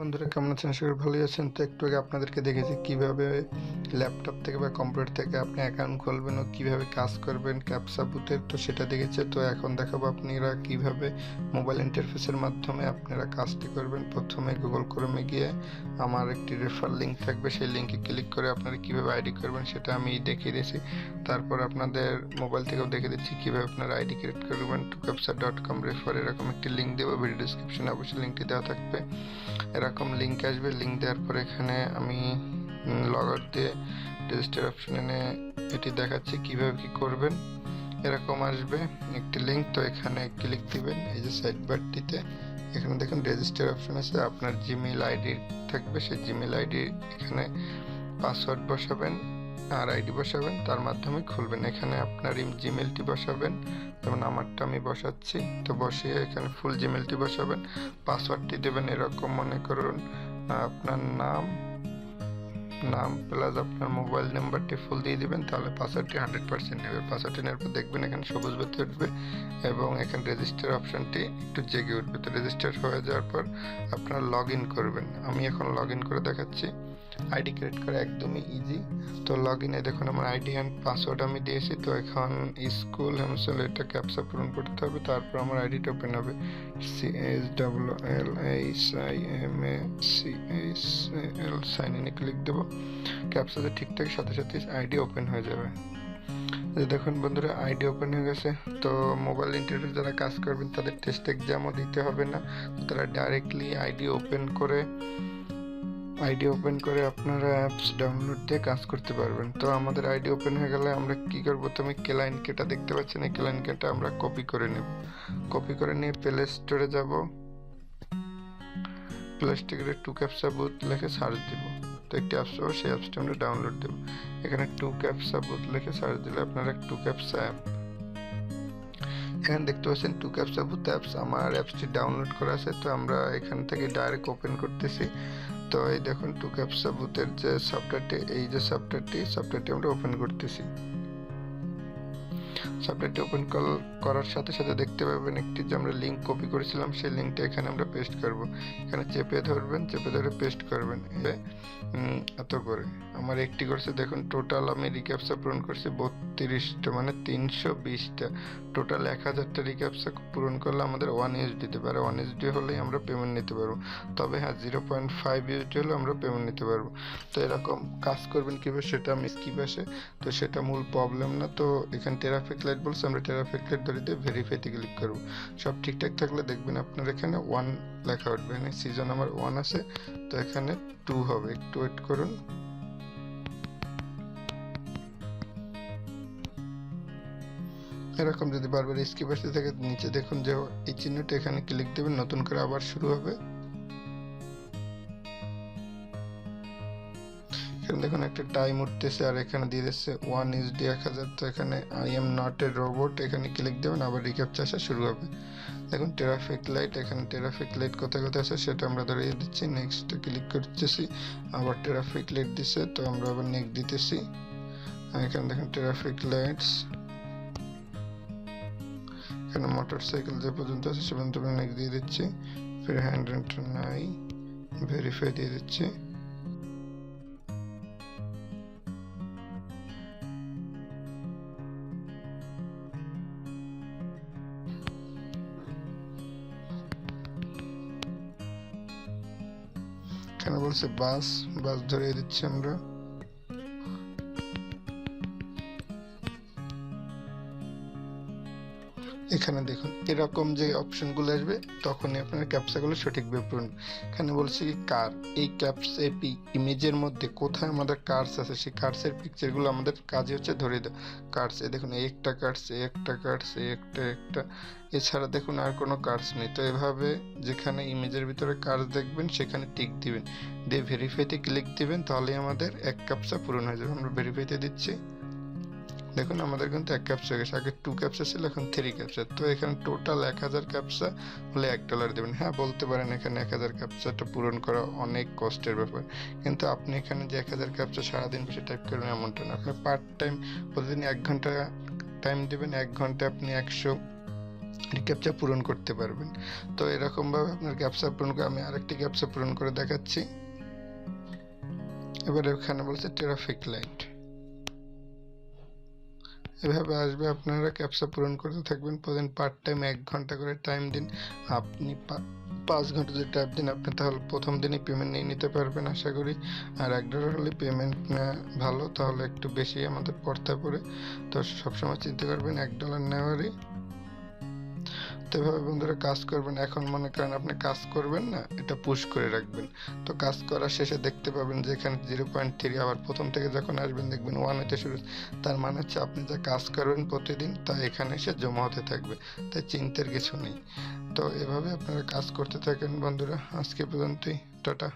বন্ধুরা কেমন আছেন? আশা করি ভালোই আছেন। তো একটু আগে আপনাদেরকে দেখেছি কিভাবে ল্যাপটপ থেকে বা কম্পিউটার থেকে আপনি অ্যাকাউন্ট খুলবেন ও কিভাবে কাজ করবেন ক্যাপচা বুথের, তো সেটা দেখেছে। তো এখন দেখাবো আপনারা কিভাবে মোবাইল ইন্টারফেসের মাধ্যমে আপনারা কাজটি করবেন। প্রথমে গুগল ক্রোমে গিয়ে আমার একটি রেফার লিঙ্ক থাকবে, সেই লিঙ্কে ক্লিক করে আপনারা কিভাবে আইডি করবেন সেটা আমি দেখিয়ে দিয়েছি। তারপর আপনাদের মোবাইল থেকেও দেখে দিচ্ছি কিভাবে আপনারা আইডি ক্রিয়েট করবেন। 2captcha.com রেফার এরকম একটি লিঙ্ক দেবো, ভিডিও ডিসক্রিপশনে অবশ্যই লিঙ্কটি দেওয়া থাকবে। এরকম লিঙ্ক আসবে, লিঙ্ক দেওয়ার পর এখানে আমি লগ আউট দিয়ে রেজিস্টার অপশন এনে এটি দেখাচ্ছি কিভাবে কি করবেন। এরকম আসবে একটি লিঙ্ক, তো এখানে ক্লিক দিবেন। এই যে সাইড বারটিতে এখানে দেখুন রেজিস্টার অপশন আছে, আপনার জিমেইল আইডি থাকবে, সেই জিমেইল আইডি এখানে পাসওয়ার্ড বসাবেন আর আইডি বসাবেন, তার মাধ্যমে খুলবেন। এখানে আপনার জিমেলটি বসাবেন, যেমন আমারটা আমি বসাচ্ছি। তো বসিয়ে এখানে ফুল জিমেলটি বসাবেন, পাসওয়ার্ডটি দেবেন এরকম মনে করুন আপনার নাম প্লাস আপনার মোবাইল নাম্বারটি ফুল দিয়ে দিবেন, তাহলে পাসওয়ার্ডটি 100% নেবে। পাসওয়ার্ডটি নেওয়ার পর দেখবেন এখানে সবুজ বাতি উঠবে এবং এখানে রেজিস্টার অপশনটি একটু জেগে উঠবে। তো রেজিস্টার হয়ে যাওয়ার পর আপনারা লগ ইন করবেন। আমি এখন লগ ইন করে দেখাচ্ছি। আইডি ক্রিয়েট করা একদমই ইজি। তো লগ ইনে দেখুন আমার আইডি অ্যান্ড পাসওয়ার্ড আমি দিয়েছি। তো এখন স্কুল হেমসেল এটা ক্যাপচা পূরণ করতে হবে, তারপর আমার আইডিটা ওপেন হবে। CHLLISIMACHAL সাইন ইনে ক্লিক দেবো। ক্যাপচাতে ঠিকঠাক সাথে সাথে আইডি ওপেন হয়ে যাবে। দেখুন বন্ধুরা আইডি ওপেন হয়ে গেছে। তো মোবাইল ইন্টারফেস যারা কাজ করবেন তাদের টেস্ট এক্সামও দিতে হবে না, তো তারা ডাইরেক্টলি আইডি ওপেন করে আপনারা অ্যাপস ডাউনলোড দিয়ে কাজ করতে পারবেন। তো আমাদের আইডি ওপেন হয়ে গেলে আমরা কি করব, তুমি ক্লায়েন্ট কিটা দেখতে পাচ্ছেন, এই ক্লায়েন্ট কিটা আমরা কপি করে নেব। কপি করে নিয়ে প্লে স্টোরে যাব, প্লে স্টোরে 2captcha বুথ লিখে সার্চ দিব। তো একটি অ্যাপস পাবো, সেই অ্যাপসটা আমরা ডাউনলোড দেব। এখানে 2captcha বুথ লিখে সার্চ দিলে আপনারা 2captcha অ্যাপ এখানে দেখতে পাচ্ছেন। 2captcha বুথ অ্যাপস আমার অ্যাপসটি ডাউনলোড করা আছে, তো আমরা এখান থেকে ডাইরেক্ট ওপেন করতেছি। তো এই দেখুন 2captcha বুথের যে সফটওয়্যারটি, এই যে সফটওয়্যারটি আমরা ওপেন করতেছি। সফটওয়্যারটি ওপেন করার সাথে সাথে দেখতে পাবেন একটি যে আমরা লিঙ্ক কপি করেছিলাম, সেই লিঙ্কটা এখানে আমরা পেস্ট করব। এখানে চেপে ধরবেন, চেপে ধরে পেস্ট করবেন। এত করে আমার একটি করছে দেখুন। টোটাল আমি রিক্যাপচা পূরণ করছি 32টা, মানে 320টা। টোটাল 1000টা রিক্যাপচা পূরণ করলে আমাদের 1 USD দিতে পারে। 1 USD হলেই আমরা পেমেন্ট নিতে পারবো। তবে হ্যাঁ 0.5 USD হলে আমরা পেমেন্ট নিতে পারবো। তো এরকম কাজ করবেন কীভাবে সেটা আমি স্কিপ আসে, তো সেটা মূল প্রবলেম না। তো এখানে ট্রাফিক লাইট বলছে, আমরা ট্রাফিক লাইট ধরে দিয়ে ভেরিফাইতে ক্লিক করব। সব ঠিকঠাক থাকলে দেখবেন আপনার এখানে 1 লেখা উঠবে। এখানে সিজন নাম্বার 1 আছে, তো এখানে 2 হবে। একটু ওয়েট করুন। এরকম যদি বারবার স্কিপ আসতে থাকে নিচে দেখুন যে এই চিহ্নটা, এখানে ক্লিক দেবেন, নতুন করে আবার শুরু হবে। দেখুন একটা টাইম উঠতেছে আর এখানে দিয়ে দিচ্ছে 1 USD 1000। তো এখানে I am not a robot, এখানে ক্লিক দেবেন, আবার রিক্যাপচা আসা শুরু হবে। দেখুন ট্রাফিক লাইট, এখানে ট্রাফিক লাইট কোথায় কোথায় আছে সেটা আমরা ধরিয়ে দিচ্ছি। নেক্সট ক্লিক করতেছি, আবার ট্রাফিক লাইট দিচ্ছে, তো আমরা আবার নেক্সট দিতেছি। এখানে দেখুন ট্রাফিক লাইটস, এখানে মোটর সাইকেল যে পর্যন্ত আছে সে পর্যন্ত আমরা নেক্সট দিয়ে দিচ্ছি। ফির হ্যান্ড রেন্টার নাই, ভেরিফাই দিয়ে দিচ্ছি। এখানে বলছে বাস ধরিয়ে দিচ্ছি আমরা। এখানে দেখুন এরকম যে অপশনগুলো আসবে তখনই আপনার ক্যাপচাগুলো সঠিকভাবে পূরণ। এখানে বলছে কি কার, এই ক্যাপচা ইমেজের মধ্যে কোথায় আমাদের কার্স আছে, সেই কার্সের পিকচারগুলো আমাদের কাজে হচ্ছে ধরে দেওয়া। কার্স দেখুন একটা কার্স, একটা, এছাড়া দেখুন আর কোনো কার্স নেই। তো এভাবে যেখানে ইমেজের ভিতরে কার্স দেখবেন সেখানে টিক দিবেন, দিয়ে ভেরিফাইতে ক্লিক দিবেন, তাহলে আমাদের এক ক্যাপচা পূরণ হয়ে যাবে। আমরা ভেরিফাইতে দিচ্ছি। দেখুন আমাদের কিন্তু 1 ক্যাপচা হয়ে গেছে, আগে 2 ক্যাপচা ছিল, এখন 3 ক্যাপচা। তো এখানে টোটাল 1000 ক্যাপচা হলে $1 দেবেন। হ্যাঁ বলতে পারেন এখানে 1000 ক্যাপচাটা পূরণ করা অনেক কষ্টের ব্যাপার, কিন্তু আপনি এখানে যে 1000 ক্যাপচা সারাদিন বসে টাইপ করবেন এমনটা না। আপনি পার্ট টাইম প্রতিদিন 1 ঘন্টা টাইম দেবেন, 1 ঘন্টা আপনি 100 ক্যাপচা পূরণ করতে পারবেন। তো এরকমভাবে আপনার ক্যাপচা পূরণ করে আমি আরেকটি ক্যাপচা পূরণ করে দেখাচ্ছি। এবার এখানে বলছে ট্রাফিক লাইট, এভাবে আসবে। আপনারা ক্যাপচা পূরণ করতে থাকবেন, প্রতিদিন পার্ট টাইম 1 ঘন্টা করে টাইম দিন। আপনি 5 ঘন্টা যদি টাইম দিন, আপনি তাহলে প্রথম দিনই পেমেন্ট নিয়ে নিতে পারবেন আশা করি। আর $1 হলে পেমেন্ট ভালো, তাহলে একটু বেশি আমাদের পড়তে পারে। তো সবসময় চিন্তা করবেন $1 নেওয়ারই। তো এভাবে বন্ধুরা কাজ করবেন। এখন মনে করেন আপনি কাজ করবেন না, এটা পুশ করে রাখবেন। তো কাজ করার শেষে দেখতে পাবেন যে এখানে 0.3, আবার প্রথম থেকে যখন আসবেন দেখবেন 1 হতে শুরু। তার মানে হচ্ছে আপনি যা কাজ করবেন প্রতিদিন তা এখানে এসে জমা হতে থাকবে, তাই চিন্তার কিছু নেই। তো এভাবে আপনারা কাজ করতে থাকেন বন্ধুরা। আজকে পর্যন্তই, টাটা।